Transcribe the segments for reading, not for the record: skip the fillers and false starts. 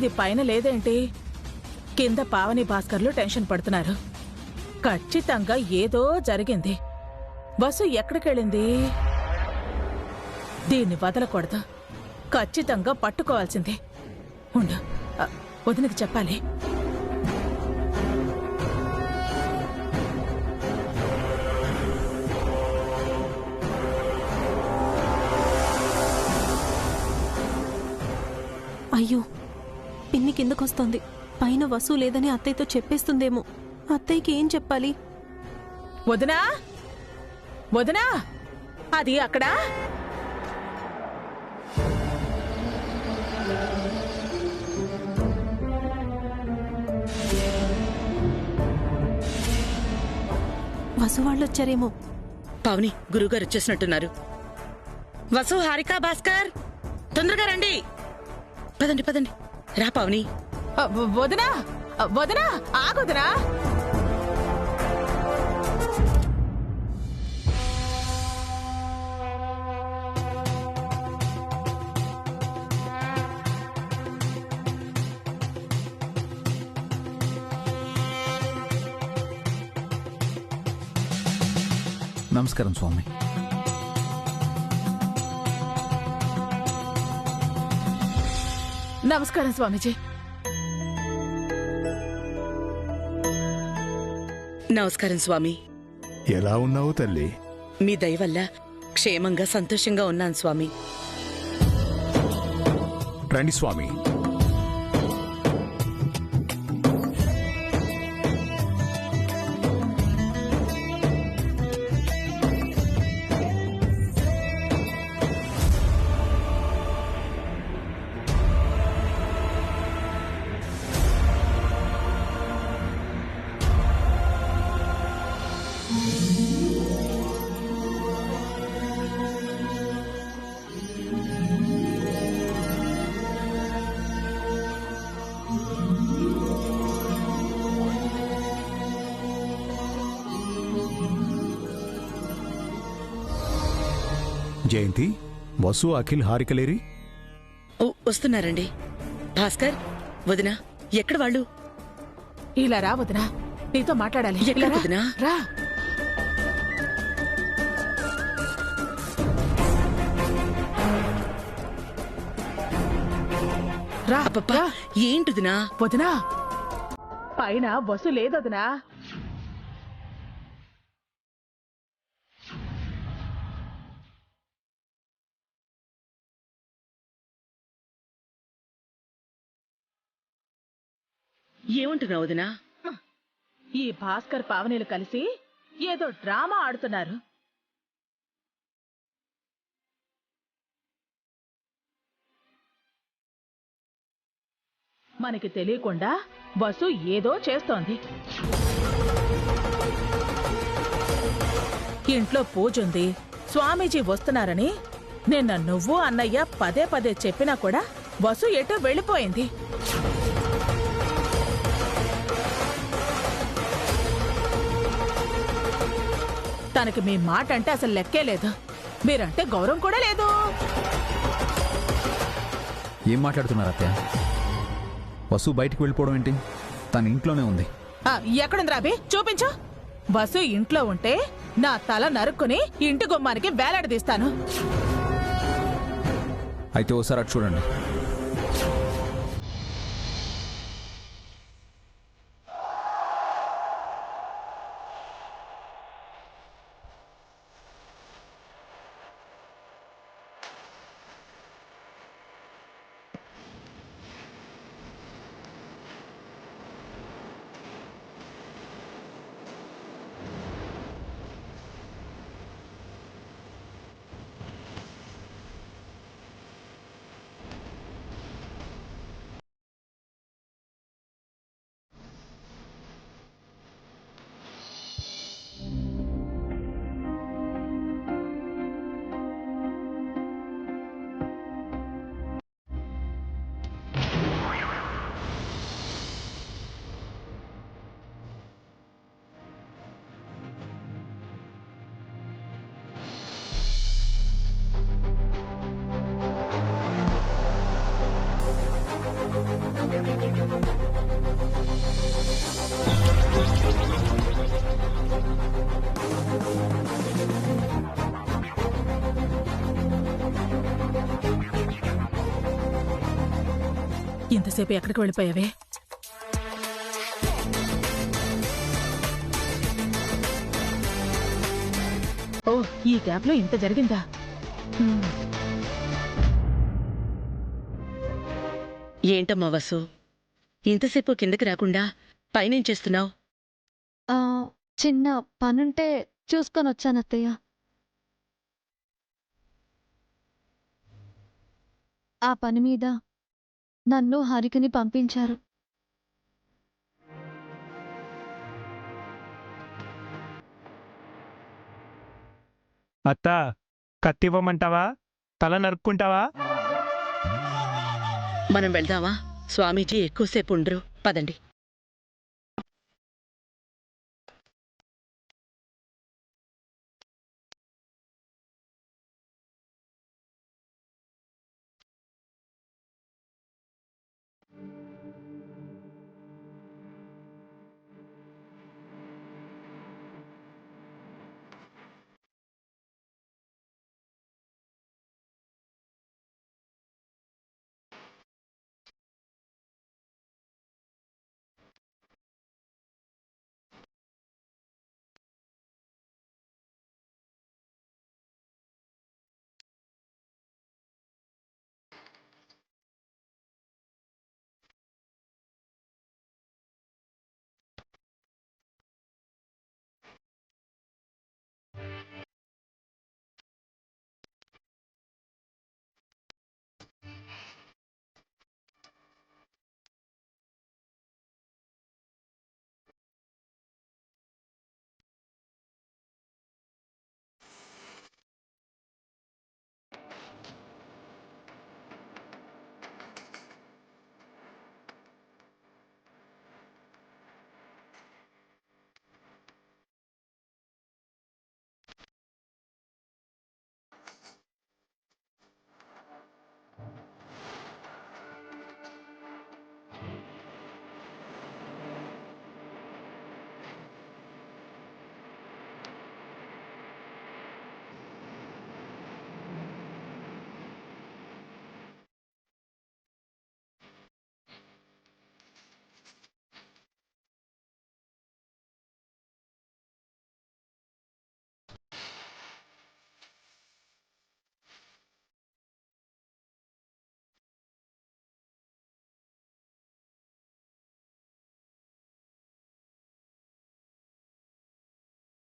ఇది పైన లేదేంటి? కింద పావని భాస్కర్లు టెన్షన్ పడుతున్నారు. ఖచ్చితంగా ఏదో జరిగింది. బస్సు ఎక్కడికెళ్ళింది? దీన్ని వదలకూడదు. ఖచ్చితంగా పట్టుకోవాల్సిందే. ఉండు, వదినకి చెప్పాలి. అయ్యో, పిన్ని కిందకొస్తోంది. పైన వసూ లేదని అత్తయ్యతో చెప్పేస్తుందేమో. అత్తయ్యకి ఏం చెప్పాలి? వదినా, వదినా, అది అక్కడ. వసు వాళ్ళు వచ్చారేమో. పావని, గురువుగారు వచ్చేసినట్టున్నారు. వసు, హారిక, భాస్కర్, తొందరగా రండి. పదండి పదండి. రా పావని. వదినా, వదినా, ఆగొదినా. నమస్కారం స్వామి. నమస్కారం స్వామీజీ. నమస్కారం స్వామి. ఎలా ఉన్నావు తల్లి? మీ దయ వల్ల క్షేమంగా సంతోషంగా ఉన్నాను స్వామి. రండి స్వామి. జయంతి, వసు, అఖిల్, హారికలేరి? వస్తున్నారండి. భాస్కర్, వదిన, ఎక్కడ వాళ్ళు? ఇలా రా వదినా, నీతో మాట్లాడాలి. ఎక్కడ వదినా? రా. రా అబ్బబ్బా, ఏంటిదినా? వదినా, పైన బస్సు లేదొదినా. ఏమంటున్నావు వదినా? ఈ భాస్కర్ పావనీలు కలిసి ఏదో డ్రామా ఆడుతున్నారు. మనకి తెలియకుండా బస్సు ఏదో చేస్తోంది. ఇంట్లో పూజుంది, స్వామీజీ వస్తున్నారని నిన్న నువ్వు అన్నయ్య పదే పదే చెప్పినా కూడా బస్సు ఎటో వెళ్ళిపోయింది. తనకి మీ మాట అంటే అసలు లెక్కే లేదు. మీరంటే గౌరవం కూడా లేదు. ఏం మాట్లాడుతున్నారు అత్తయ్య? వసు బయటికి వెళ్ళిపోవడం ఏంటి? తన ఇంట్లోనే ఉంది. ఎక్కడుంది రాబి? చూపించు. బస్సు ఇంట్లో ఉంటే నా తల నరుక్కుని ఇంటి గుమ్మానికి వేలాడదీస్తాను. అయితే ఓసారి అటు చూడండి. ఇంతసేపు ఎక్కడికి వెళ్ళిపోయావే? ఓ, ఈ గ్యాప్లో ఇంత జరిగిందా? ఏంటమ్మా వసు, ఇంతసేపు కిందకి రాకుండా పైనేం చేస్తున్నావు? ఆ, చిన్న పనుంటే చూసుకొని వచ్చాను అత్తయ్య. ఆ పని మీద నన్ను హరికని పంపించారు. అత్త, కత్తివ్వమంటావా? తల నరుక్కుంటావా? మనం వెళ్దామా? స్వామీజీ ఎక్కువసేపు ఉండరు, పదండి.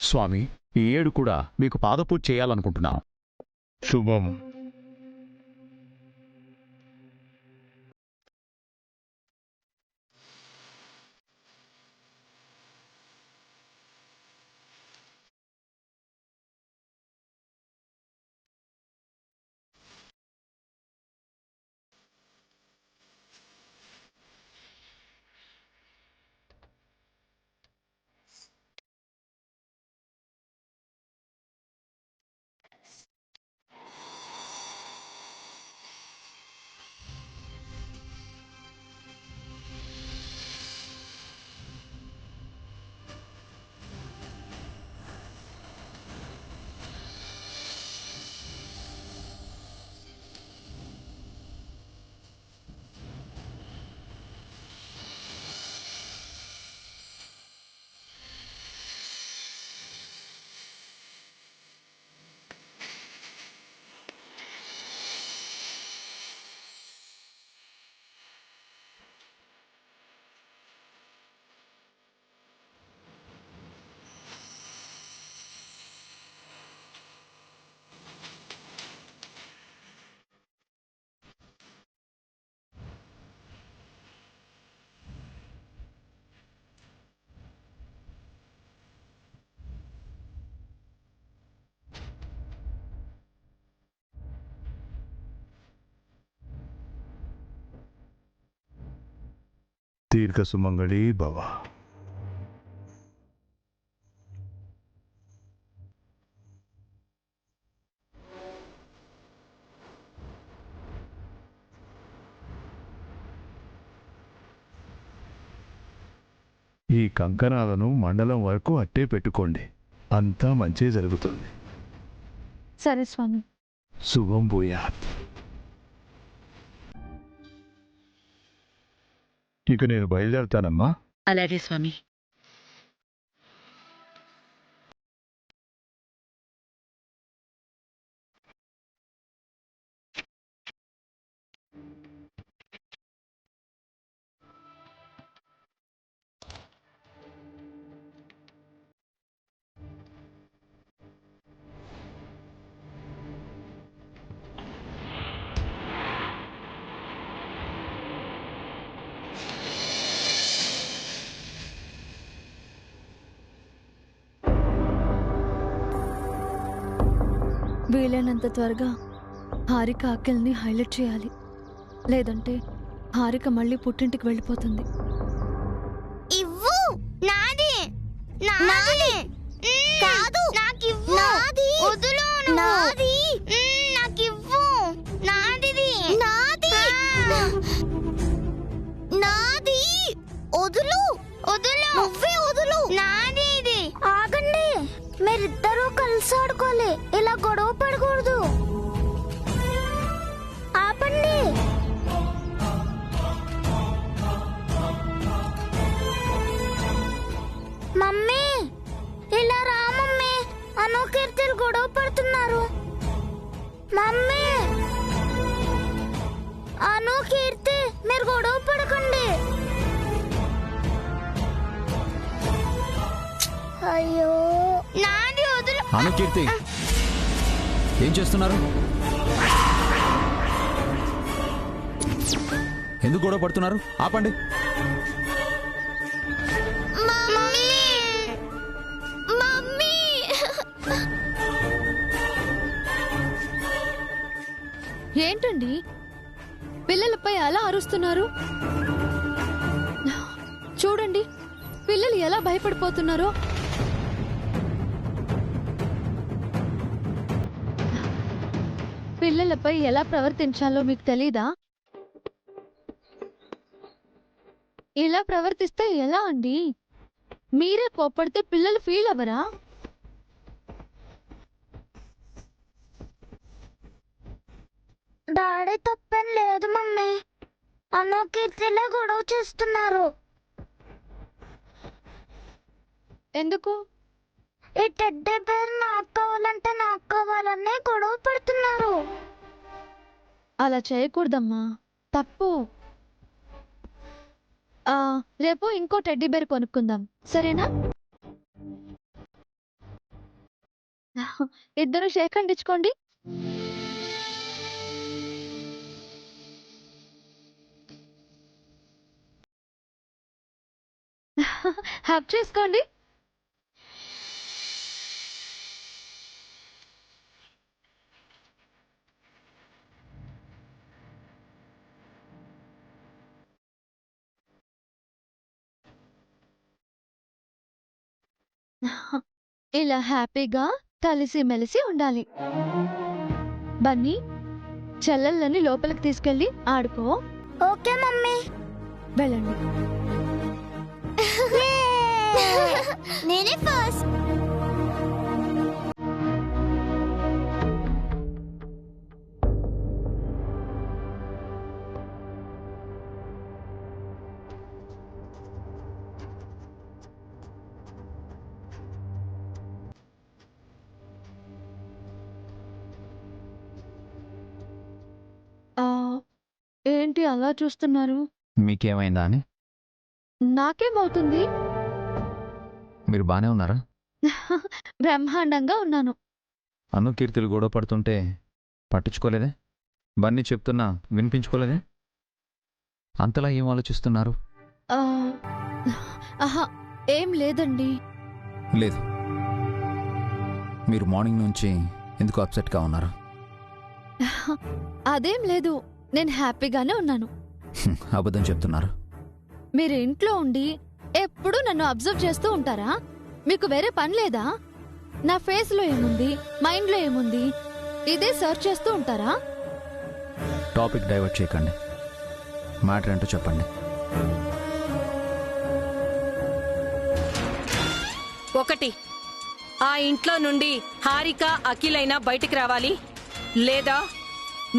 స్వామి, ఈ ఏడు కూడా మీకు పాదపూజ చేయాలనుకుంటున్నాం. శుభం. దీర్ఘ సుమంగళి భవ. ఈ కంకణాలను మండలం వరకు అట్టే పెట్టుకోండి. అంతా మంచి జరుగుతుంది. సరే స్వామి. శుభం భూయాత్. ఇక నేను బయలుదేరుతానమ్మా. అలాగే స్వామి. వీలైనంత త్వరగా హారిక అఖిల్ని హైలైట్ చేయాలి, లేదంటే హారిక మళ్ళీ పుట్టింటికి వెళ్ళిపోతుంది. ఇవ్వు నాది నాది కాదు నాకివ్వు నాది వదులు నాది నాకివ్వు నాదిది నాది నాది వదులు వదులు నువ్వే వదులు నాది ఇది. ఆగండి, మీరిద్దరూ కలిసి ఆడుకోలే, ఇలా గొడవ పడకూడదు. ఆపండి. మమ్మీ ఇలా రా మమ్మీ, అనుకీర్తిలు గొడవ పడుతున్నారు. మమ్మీ అనుకీర్తి మీరు గొడవ పడకండి. అయ్యో నాది వదులు. అనుకీర్తి ఏం చేస్తున్నారు? ఎందుకు గొడవ పడుతున్నారు? ఆపండి. మమ్మీ మమ్మీ ఏంటండి పిల్లలపై అలా అరుస్తున్నారు? చూడండి పిల్లలు ఎలా భయపడిపోతున్నారో. పిల్లలపై ఎలా ప్రవర్తించాలో మీకు తెలీదా? ఇలా ప్రవర్తిస్తే ఎలా అండి? మీరే కోప్పడితే పిల్లలు ఫీల్ అవ్వరా? డాడీ తప్పేం లేదు మమ్మీ, అనుకీర్తిలా గొడవ చేస్తున్నారు. ఎందుకు? ఈ టెడ్డీ బేర్ నాకు కావాలంటే నాకు కావాలనే గొడవ పడుతున్నారు. అలా చేయకూడదమ్మా, తప్పు. రేపు ఇంకో టెడ్డీ బేర్ కొనుక్కుందాం, సరేనా? ఇద్దరు షేక్ హ్యాండ్ ఇచ్చుకోండి. హగ్ చేసుకోండి. ఇలా హ్యాపీగా కలిసి మెలిసి ఉండాలి. బన్నీ, చెల్లెళ్ళని లోపలికి తీసుకెళ్ళి ఆడుకో. Okay mummy. వెళ్ళండి. నేనే ఫస్ట్. ఏంటి అలా చూస్తున్నారు? మీకేమైందా అని? నాకేమవుతుంది? మీరు బానే ఉన్నారా? బ్రహ్మాండంగా ఉన్నాను. అనుకీర్తిలు గొడవ పడుతుంటే పట్టించుకోలేదే? బన్నీ చెప్తున్నా వినిపించుకోలేదే? అంతలా ఏం ఆలోచిస్తున్నారు? ఆహా, ఏం లేదండి. లేదు. మీరు మార్నింగ్ నుంచి ఎందుకు అప్సెట్గా ఉన్నారు? అదేం లేదు, నేను హ్యాపీగానే ఉన్నాను. అబద్ధం చెప్తున్నారు. మీరు ఇంట్లో ఉండి ఎప్పుడు నన్ను అబ్జర్వ్ చేస్తూ ఉంటారా? మీకు వేరే పని లేదా? నా ఫేస్లో ఏముంది, మైండ్లో ఏముంది, ఇదే సర్చ్ చేస్తూ ఉంటారా? టాపిక్ డైవర్ట్ చేయకండి. మ్యాటర్ ఏంటో చెప్పండి. ఒకటి, ఆ ఇంట్లో నుండి హారిక అఖిలైనా బయటికి రావాలి, లేదా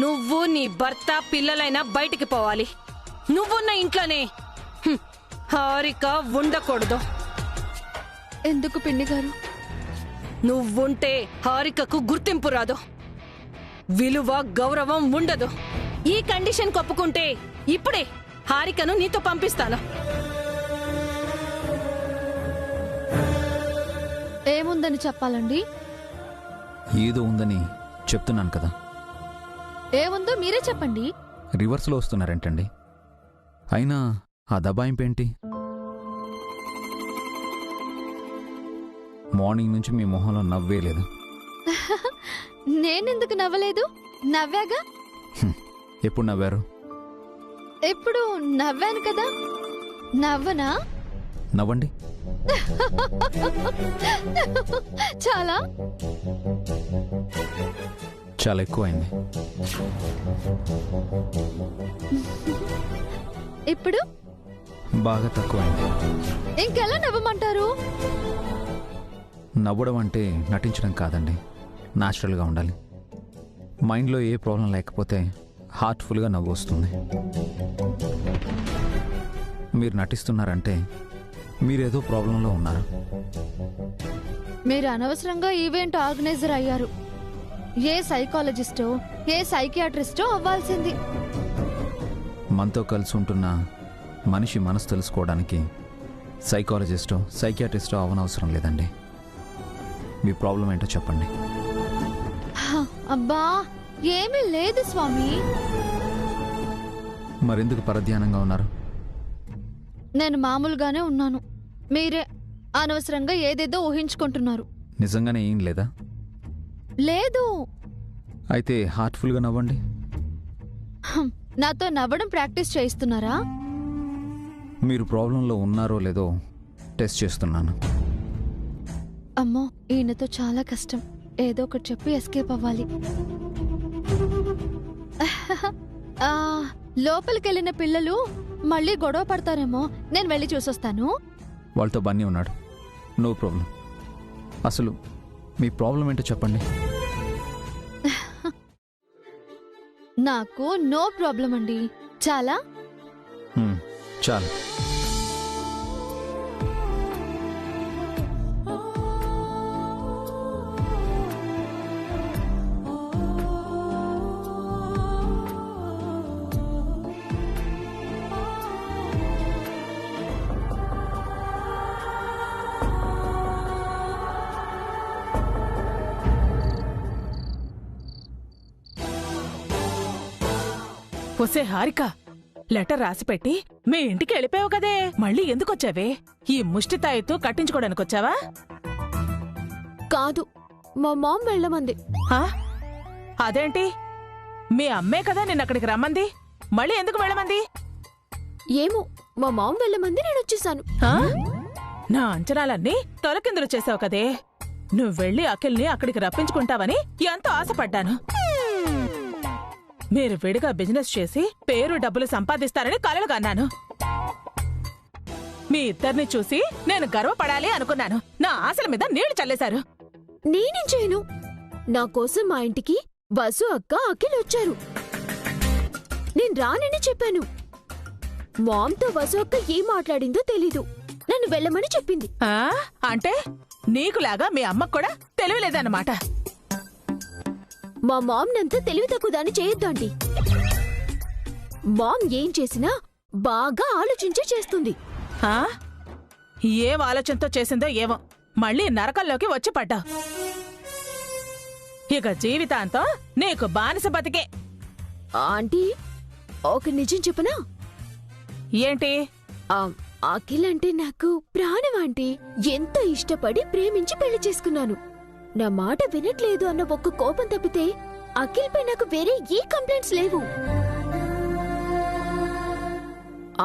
నువ్వు నీ భర్త పిల్లలైనా బయటికి పోవాలి. నువ్వున్న ఇంట్లోనే హారిక ఉండకూడదు. ఎందుకు పిన్ని గారు? నువ్వుంటే హారికకు గుర్తింపు రాదు, విలువ గౌరవం ఉండదు. ఈ కండిషన్ ఒప్పుకుంటే ఇప్పుడే హారికను నీతో పంపిస్తాను. ఏముందని చెప్పాలండి? ఏదో ఉందని చెప్తున్నాను కదా. ఏముందో మీరే చెప్పండి. రివర్స్లో వస్తున్నారేంటండి? అయినా ఆ దబాయింపేంటి? మార్నింగ్ నుంచి మీ మొహంలో నవ్వే లేదు. నేనెందుకు నవ్వలేదు? నవ్వాగా. ఎప్పుడు నవ్వారు? ఎప్పుడు నవ్వాను కదా. నవ్వనా? నవ్వండి. చాలా చాలా ఎక్కువైంది. ఇప్పుడు బాగా తక్కువైంది. ఇంకెలా నవ్వమంటారు? నవ్వడం అంటే నటించడం కాదండి, న్యాచురల్గా ఉండాలి. మైండ్లో ఏ ప్రాబ్లం లేకపోతే హార్ట్ఫుల్గా నవ్వు వస్తుంది. మీరు నటిస్తున్నారంటే మీరేదో ప్రాబ్లంలో ఉన్నారు. మీరు అనవసరంగా ఈవెంట్ ఆర్గనైజర్ అయ్యారు. ఏ సైకాలజిస్టో ఏ సైకియాట్రిస్టో అవ్వాల్సింది. మనతో కలిసి ఉంటున్న మనిషి మనసు తెలుసుకోవడానికి సైకాలజిస్టో సైకియాట్రిస్టో అవనవసరం లేదండి. మీ ప్రాబ్లం ఏంటో చెప్పండి. అబ్బా ఏమీ లేదు స్వామి. మరెందుకు పరధ్యానంగా ఉన్నారు? నేను మామూలుగానే ఉన్నాను. మీరే అనవసరంగా ఏదేదో ఊహించుకుంటున్నారు. నిజంగానే ఏం లేదా? లేదు. అయితే హార్ట్ఫుల్గా నవ్వండి. నాతో నవ్వడం ప్రాక్టీస్ చేయిస్తున్నారా? మీరు ప్రాబ్లంలో ఉన్నారో లేదో టెస్ట్ చేస్తున్నాను. అమ్మో, ఈయనతో చాలా కష్టం. ఏదో ఒకటి చెప్పి ఎస్కేప్ అవ్వాలి. లోపలికెళ్ళిన పిల్లలు మళ్ళీ గొడవ పడతారేమో. నేను వెళ్ళి చూసొస్తాను. వాళ్ళతో బన్నీ ఉన్నాడు, నో ప్రాబ్లం. అసలు మీ ప్రాబ్లం ఏంటో చెప్పండి. నాకు నో ప్రాబ్లం అండి. చాలా చాలు. ఒసే హారిక, లెటర్ రాసిపెట్టి మీ ఇంటికి వెళ్ళిపోయావు కదే, మళ్ళీ ఎందుకొచ్చావే? ఈ ముష్టితాయితో కట్టించుకోవడానికి వచ్చావా? కాదు, మా మామ్ వెళ్ళమంది. హా? అదేంటి? మీ అమ్మే కదా నిన్నక్కడికి రమ్మంది, మళ్ళీ ఎందుకు వెళ్ళమంది? ఏమో, మా మామ్ వెళ్ళమంది, నేను వచ్చేసాను. హా? నా అంచనాలన్నీ తొలకిందులు చేసావు కదే. నువ్వెళ్ళి అఖిల్ని అక్కడికి రప్పించుకుంటావని ఎంతో ఆశపడ్డాను. మీరు విడిగా బిజినెస్ చేసి పేరు డబ్బులు సంపాదిస్తారని కలలు కన్నాను. మీ ఇద్దరిని చూసి నేను గర్వపడాలి అనుకున్నాను. నా ఆశల మీద నీళ్లు చల్లేశారు. నేనేం చేయను? నా కోసం మా ఇంటికి వసు అక్క అఖిల్ వచ్చారు. నేను రానని చెప్పాను. మామ్తో వసు అక్క ఏం మాట్లాడిందో తెలీదు. నన్ను వెళ్ళమని చెప్పింది. అంటే నీకులాగా మీ అమ్మకు కూడా తెలియలేదన్నమాట. మా మామ్ నంతా తెలివి తక్కువదాన్ని చేయొద్దు ఆంటీ. మామ్ ఏం చేసినా బాగా ఆలోచించే చేస్తుంది. ఏం ఆలోచనతో చేసిందో ఏమో, మళ్ళీ నరకంలోకి వచ్చి పడ్డా. ఇక జీవితాంతం నీకు బానిస బతికే. ఆంటీ, ఒక నిజం చెప్పనా? ఏంటి? అఖిల్ అంటే నాకు ప్రాణం ఆంటీ. ఎంతో ఇష్టపడి ప్రేమించి పెళ్లి చేసుకున్నాను. నా మాట వినట్లేదు అన్న ఒక్క కోపం తప్పితే అఖిల్ పై నాకు వేరే ఏ కంప్లైంట్స్ లేవు.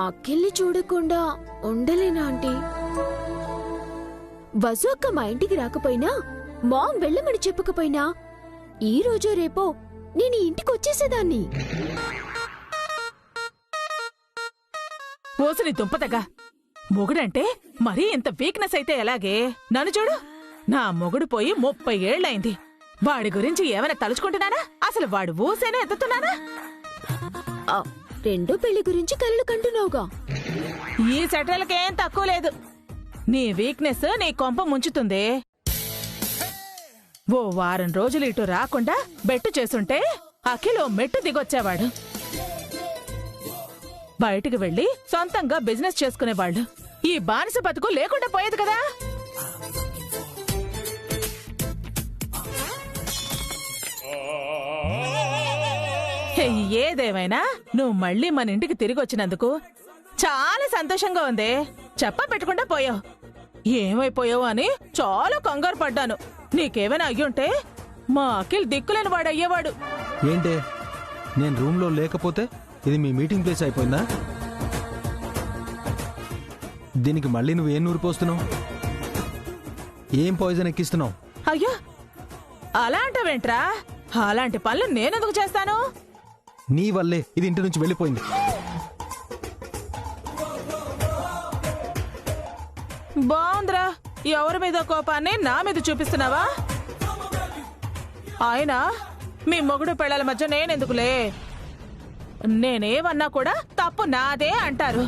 అఖిల్ని చూడకుండా ఉండలేనా ఆంటీ? వసు అక్క మా ఇంటికి రాకపోయినా, మామ్ వెళ్ళమని చెప్పకపోయినా, ఈ రోజో రేపో నేను ఇంటికి వచ్చేసేదాన్ని. ఓసిని దుంపదగా, మొగుడంటే మరీ ఇంత వీక్నెస్ అయితే ఎలాగే? నన్ను చూడు, నా మొగుడు పోయి 30 ఏళ్లైంది. వాడి గురించి ఏమైనా తలుచుకుంటున్నానా? అసలు వాడు ఊసేనా ఎత్తుతున్నానా? రెండో పెళ్లి గురించి కలలు కంటున్నావుగా. ఈ సెటలకేం తక్కువ లేదు. నీ వీక్నెస్ నీ కొంప ముంచుతుంది. ఓ వారం రోజులు ఇటు రాకుండా బెట్టు చేసుంటే అఖిల్ ఓ మెట్టు దిగొచ్చేవాడు. బయటికి వెళ్లి సొంతంగా బిజినెస్ చేసుకునేవాళ్ళు. ఈ బానిస బతుకు లేకుండా పోయేది కదా. ఏదేమైనా నువ్వు మళ్ళీ మన ఇంటికి తిరిగి వచ్చినందుకు చాలా సంతోషంగా ఉంది. చెప్ప పెట్టకుండా పోయావు. ఏమైపోయావు అని చాలా కంగారు పడ్డాను. నీకేమైనా అయ్యుంటే మా అఖిల్ దిక్కులేని వాడు అయ్యేవాడు. ఏంటే నేను రూమ్లో లేకపోతే ఇది మీ మీటింగ్ ప్లేస్ అయిపోయిందా? దీనికి మళ్ళీ నువ్వేం నూరిపోస్తున్నావు? ఏం పాయిజన్ ఎక్కిస్తున్నావు? అయ్యో అలా అంటావేంట్రా? అలాంటి పనులు నేనెందుకు చేస్తాను? నీ వల్లే ఇది ఇంటి నుంచి వెళ్ళిపోయింది. బావుందిరా. ఎవరి మీద కోపాన్ని నా మీద చూపిస్తున్నావా? అయినా మీ మొగుడు పెళ్ళాల మధ్య నేనెందుకులే. నేనేమన్నా కూడా తప్పు నాదే అంటారు.